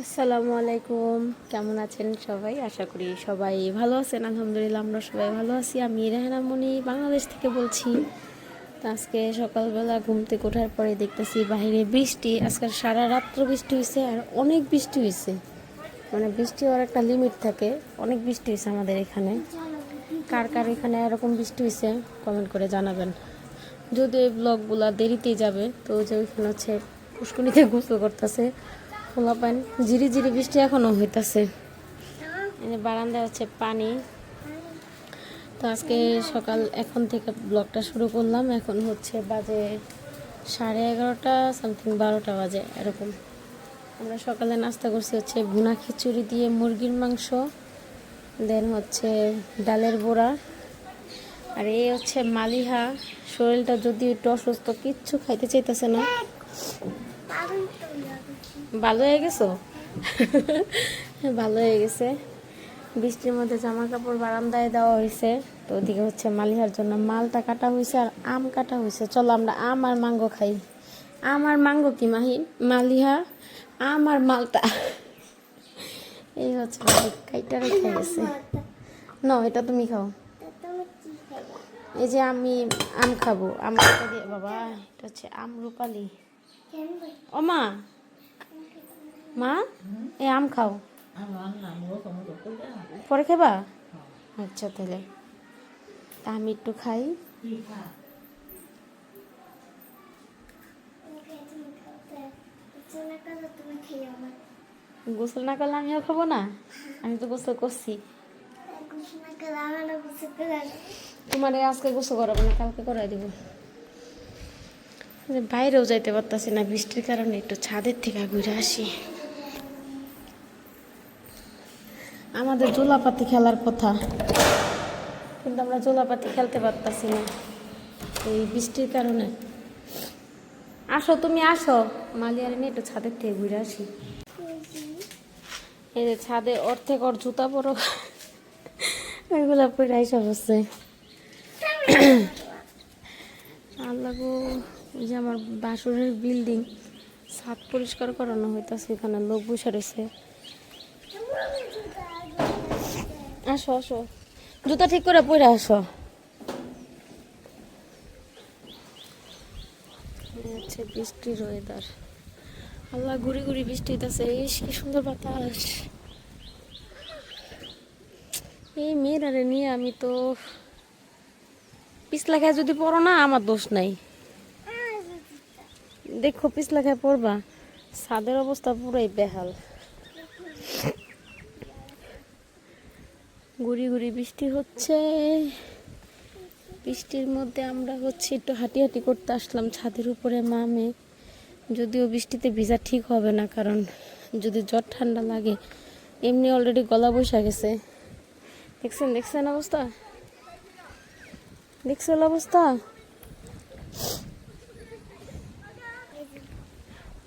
আসসালামু আলাইকুম। কেমন আছেন সবাই? আশা করি সবাই ভালো আছেন। আলহামদুলিল্লাহ আমরা সবাই ভালো আছি। আমি রেহানা মনি বাংলাদেশ থেকে বলছি। তো আজকে সকালবেলা ঘুম থেকে ওঠার পরে দেখতেছি বাইরে বৃষ্টি। আজকে সারা রাত্র বৃষ্টি হয়েছে আর অনেক বৃষ্টি হয়েছে। মানে বৃষ্টি হওয়ার একটা লিমিট থাকে। অনেক বৃষ্টি হয়েছে আমাদের এখানে। কার কার এখানে এরকম বৃষ্টি হয়েছে কমেন্ট করে জানাবেন। যদি এই ব্লগগুলো দেরিতেই যাবে তো যে ওইখানে হচ্ছে পুষ্করিতে গোসল করতেছে খোলা পানি, ঝিরি ঝিরি বৃষ্টি এখনও হইতাছে। বারান্দায় হচ্ছে পানি। তো আজকে সকাল এখন থেকে ব্লগটা শুরু করলাম। এখন হচ্ছে বাজে 11:30 সামথিং 12টা বাজে এরকম। আমরা সকালে নাস্তা করছি হচ্ছে ভুনা খিচুড়ি দিয়ে মুরগির মাংস, দেন হচ্ছে ডালের বড়া। আর এই হচ্ছে মালিহা, শরীরটা যদি একটু অসুস্থ, কিচ্ছু খাইতে চাইতেছে না। ভালো হয়ে গেছো? ভালো হয়ে গেছে। বৃষ্টির মধ্যে জামা কাপড় বারান্দায় দেওয়া হয়েছে। তো ওদিকে হচ্ছে মালিহার জন্য মালটা কাটা হয়েছে আর আম কাটা হয়েছে। চলো আমরা আম আর ম্যাঙ্গো খাই। আম আর ম্যাঙ্গো কি মালিহা? আম আর মালটা। এই হচ্ছে কাইটা রেখে গেছে। না, এটা তুমি খাও। এই যে আমি আম খাবো। আম কাটা দিয়ে বাবা, এটা হচ্ছে আম রূপালি। ও মা, মা এই আম খাও, পরে খাবা? আচ্ছা তাহলে তা আমি একটু খাই। গোসল না করলে আমিও খাবো না? আমি তো গোসল করছি। তোমার আজকে গোসল করাবো না, কালকে করাই দিব। বাইরেও যাইতে পারতাছি না বৃষ্টির কারণে, একটু ছাদের থেকে ঘুরে আসি। আমাদের জোলাপাতি খেলার কথা, কিন্তু আমরা জোলাপাতি খেলতে পারতাছি না এই বৃষ্টির কারণে। আসো তুমি আসো, মালিয়ারে নিয়ে একটু ছাদের থেকে ঘুরে আসি। এই যে ছাদে অর্ধেক ওর জুতা পরো এগুলো পরে আইসা বসছে। আল্লাহ গো, ওই যে আমার বাসুরের বিল্ডিং ছাদ পরিষ্কার করানো হইতাছে, এখানে লোক বসে রয়েছে। আসো আসো, জুতা ঠিক করে পরে আসো। হচ্ছে বৃষ্টির ওয়েদার। আল্লাহ, ঘুরি ঘুরি বৃষ্টি হইতাছে। কি সুন্দর বাতাস। এই মেয়েরারে নিয়ে আমি তো পিছলাখায় যদি পড়ো না আমার দোষ নাই। দেখো পিছলাখায় পড়বা, ছাদের অবস্থা পুরাই বেহাল। গুড়ি গুড়ি বৃষ্টি হচ্ছে। বৃষ্টির মধ্যে আমরা হচ্ছে একটু হাঁটি হাঁটি করতে আসলাম ছাদের উপরে মামে। যদিও বৃষ্টিতে ভিজা ঠিক হবে না, কারণ যদি জ্বর ঠান্ডা লাগে, এমনি অলরেডি গলা বসে গেছে। দেখছেন দেখছেন অবস্থা, দেখছেন অবস্থা।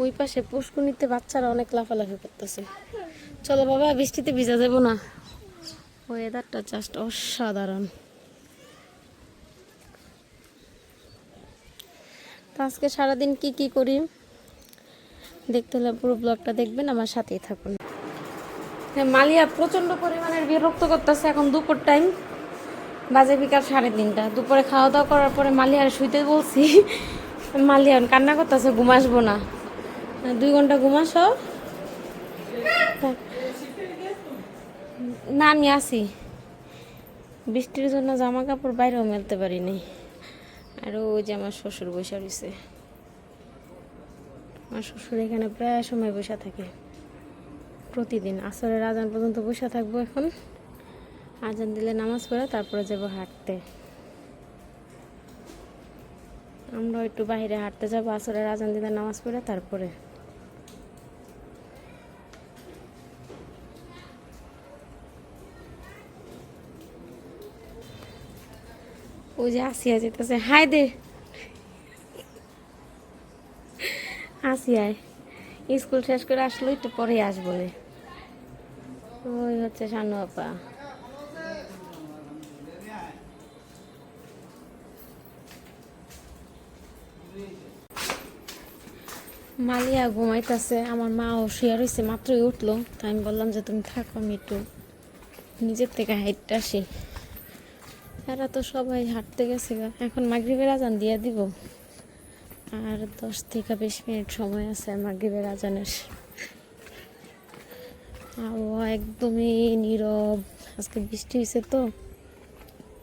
ওই পাশে পুষ্কুনিতে বাচ্চারা অনেক লাফালাফি করতেছে। চলো বাবা, বৃষ্টিতে ভিজা যাবো না। ওয়েদারটা জাস্ট অসাধারণ। তো আজকে সারাদিন কি কি করি দেখতে হলে পুরো ব্লগটা দেখবেন, আমার সাথেই থাকুন। মালিয়া প্রচন্ড পরিমাণের বিরক্ত করতেছে। এখন দুপুর টাইম, বাজে বিকাল 3:30। দুপুরে খাওয়া দাওয়া করার পরে মালিয়ার শুইতে বলছি। মালিয়া কান্না করতেছে, ঘুম আসবো না। 2 ঘন্টা ঘুম আসো না। আমি আসি, বৃষ্টির জন্য জামা কাপড় বাইরেও মেলতে পারিনি। আর ওই যে আমার শ্বশুর বসে রয়েছে। আমার শ্বশুর এখানে প্রায় সময় বসে থাকে, প্রতিদিন আসরের আজান পর্যন্ত বসে থাকবো। এখন আজান দিলে নামাজ পড়ে তারপরে যাব হাঁটতে। আমরা একটু বাইরে হাঁটতে যাবো, আসরের আজান দিলে নামাজ পড়ে তারপরে। ওই যে আসিয়া যেতেছে, হাই দে আসিয়ায়। স্কুল শেষ করে আসলো, একটু পরে আস বলে। ওই হচ্ছে শানু আপা। মালিয়া ঘুমাইতেছে, আমার মাও শুয়ে রয়েছে, মাত্রই উঠলো। তাই আমি বললাম যে তুমি থাকো, আমি একটু নিজের থেকে হাইটটা আসি। এরা তো সবাই হাঁটতে গেছে গা। এখন মাগরিবের আজান দিয়ে দিব, আর 10 থেকে 20 মিনিট সময় আছে মাগরিবের আজানের। আবহাওয়া একদমই নীরব, আজকে বৃষ্টি হয়েছে তো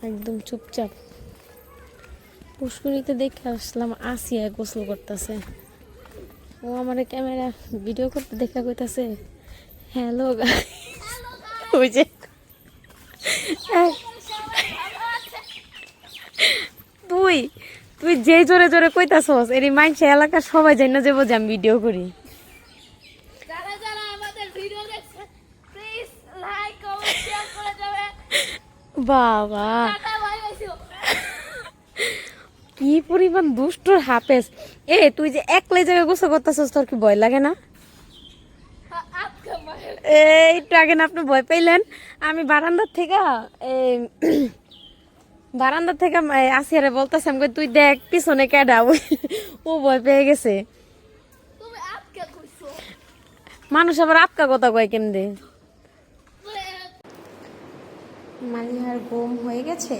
একদম চুপচাপ। পুষ্করিতে দেখে আসলাম আসিয়া গোসল করতেছে। ও আমার ক্যামেরা ভিডিও করতে দেখা কইতাছে হ্যালো ওই যে তুই তুই যে জোরে জোরে কইতাছস এর মাইনসে এলাকার সবাই জানি না যে বোঝে আমি ভিডিও করি। বাবা কি পরিমাণ দুষ্টর হাফেজ। তুই যে একলাই জায়গায় গোসল করতেছস, তোর কি ভয় লাগে না? একটু আগে না আপনি ভয় পাইলেন, আমি বারান্দার থেকে আসিয়ারে বলতেছিলাম তুই দেখ পিছনে কেডা। ও ভয় পেয়ে গেছে। মানুষ আবার আপকা কথা কয় কেমনে। মালিহার ঘুম হয়ে গেছে,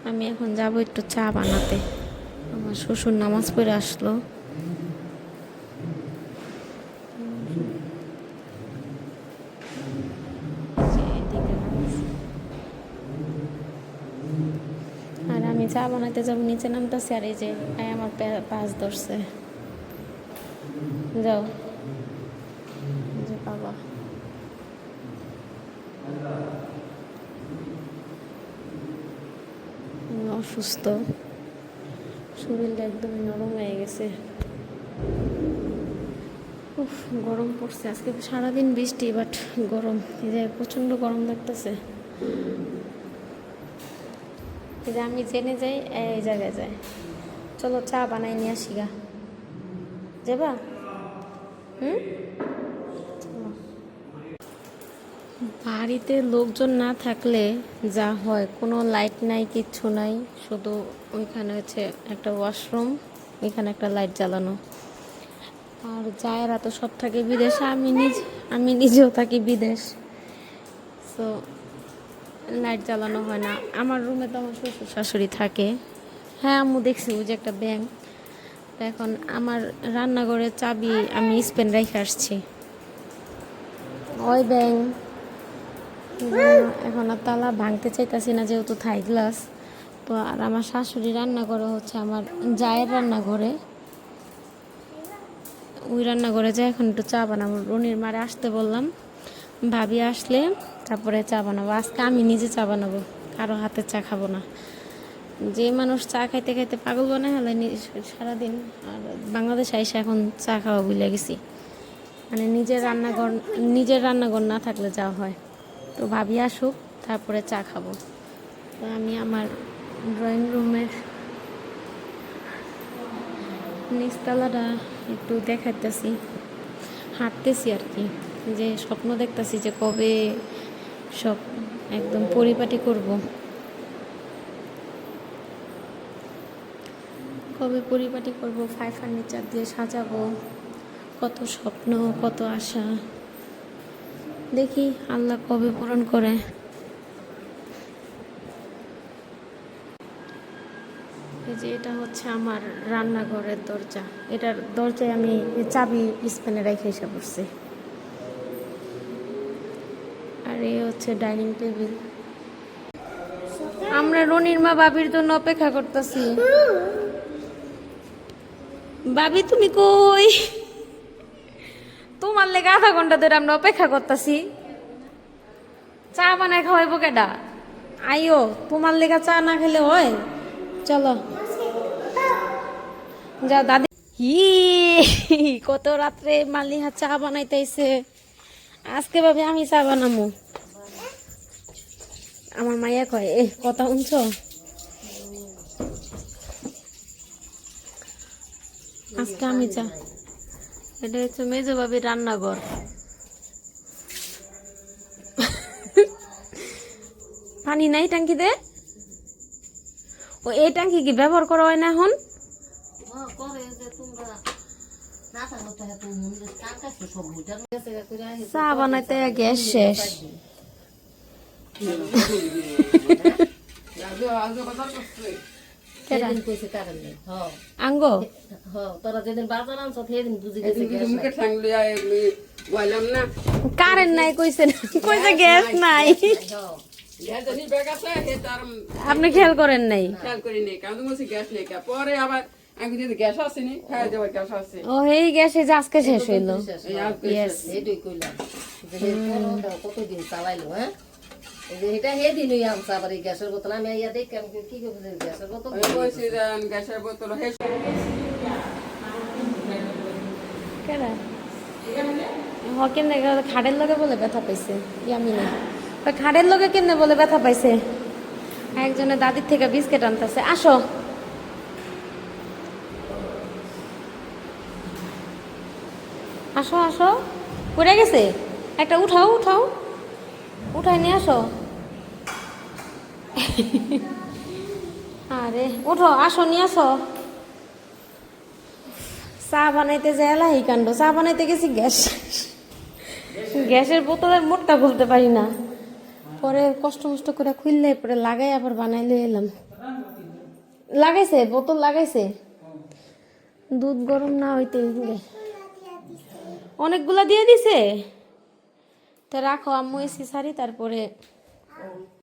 আমি এখন যাব একটু চা বানাতে। আমার শ্বশুর নামাজ পড়ে আসলো। আর আমি চা বানাতে যাবো, নিচে নামতেছি। আর এই যে আমার পাশ ধরছে, যাও যে বাবা। আমি অসুস্থ, শরীরটা একদমই নরম হয়ে গেছে। উফ, গরম পড়ছে আজকে সারাদিন বৃষ্টি, বাট গরম, এই যে প্রচণ্ড গরম লাগতেছে। এই যে আমি জেনে যাই এই জায়গায় যাই। চলো চা বানাই নিয়ে আসি গা, যাবা? বাড়িতে লোকজন না থাকলে যা হয়, কোনো লাইট নাই, কিচ্ছু নাই, শুধু ওইখানে হচ্ছে একটা ওয়াশরুম, ওইখানে একটা লাইট জ্বালানো। আর জায়েরা তো সব থাকে বিদেশে, আমি নিজেও থাকি বিদেশ, সো লাইট জ্বালানো হয় না। আমার রুমে তো আমার শ্বশুর শাশুড়ি থাকে। হ্যাঁ আম্মু দেখছি ওই যে একটা ব্যাংক। এখন আমার রান্নাঘরের চাবি আমি স্পেন রেখে আসছি, ওই ব্যাংক এখন আর তালা ভাঙতে চাইতেছি না, যেহেতু থাই গ্লাস তো। আর আমার শাশুড়ি রান্নাঘরে হচ্ছে আমার জায়ের রান্নাঘরে, ওই রান্নাঘরে যাই এখন একটু চা বানাবো। রনির মারে আসতে বললাম, ভাবি আসলে তারপরে চা বানাবো। আজকে আমি নিজে চা বানাবো, কারো হাতে চা খাবো না। যে মানুষ চা খাইতে খাইতে পাগল বানায় হলে সারাদিন। আর বাংলাদেশে এসে এখন চা খাওয়া ভুলে গেছি, মানে নিজের রান্নাঘর না থাকলে যা হয়। তো ভাবি আসুক তারপরে চা খাবো। তো আমি আমার ড্রয়িং রুমের নিচতলাটা একটু দেখাইতেছি, হাঁটতেছি আর কি। যে স্বপ্ন দেখতেছি যে কবে সব একদম পরিপাটি করব, কবে পরিপাটি করব, ফার্নিচার দিয়ে সাজাবো। কত স্বপ্ন, কত আশা, দেখি আল্লাহ কবে পূরণ করে। এই যে এটা হচ্ছে আমার রান্নাঘরের দরজা, এটার দরজায় আমি চাবি স্পেনে রেখে এসে পড়ছি। আর এই হচ্ছে ডাইনিং টেবিল। আমরা রনির মা বাবির জন্য অপেক্ষা করতেছি। বাবি তুমি কই? তোমার লেগে আধা ঘন্টা ধরে আমরা অপেক্ষা করতেছি। চা বানায় খাওয়াইবো কেডা? আইও, তোমার লেগে চা না খেলে হয়? চলো যাও দাদি। কত রাত্রে মালিহা চা বানাইতেছে। আজকে ভাবে আমি চা বানামু। আমার মাইয়া কয় কথা শুনছ? আজকে আমি চা। এটা হচ্ছে মেজো ভাবির রান্নাঘর। পানি নাই ট্যাঙ্কিতে? ও এই ট্যাঙ্কি কি ব্যবহার করা হয় না এখন? চা বানাইতে গ্যাস শেষ। আঙ্গো কারেন্ট নাই কইছে কইছে গ্যাস নাই। আপনি খেয়াল করেন নাই? ও এই গ্যাস এই যে আজকে শেষ হইলো। কতদিন চালাইলো হ্যাঁ এটা হে দিন আমসা আবার এই গ্যাসের বোতল আমি ইয়া দেখি আমি কি করবো গ্যাসের বোতল কেমনে খাড়ের লগে বলে ব্যথা পাইছে আমি না খাড়ের লগে কেমনে বলে ব্যথা পাইছে। একজনের দাদির থেকে বিস্কিট আনতেছে। আসো আসো আসো পড়ে গেছে একটা, উঠাও উঠাও উঠাই নিয়ে আসো। আরে উঠো আসো নিয়ে আসো। চা বানাইতে যে এলাহি কাণ্ড, চা বানাইতে গেছি গ্যাস গ্যাসের বোতলের মোটটা খুলতে পারি না, পরে কষ্ট মষ্ট করে খুললে পরে লাগাই আবার বানাইলে এলাম। লাগাইছে বোতল লাগাইছে, দুধ গরম না হইতে অনেকগুলা দিয়ে দিছে। তো রাখো আম্মু এসি সারি তারপরে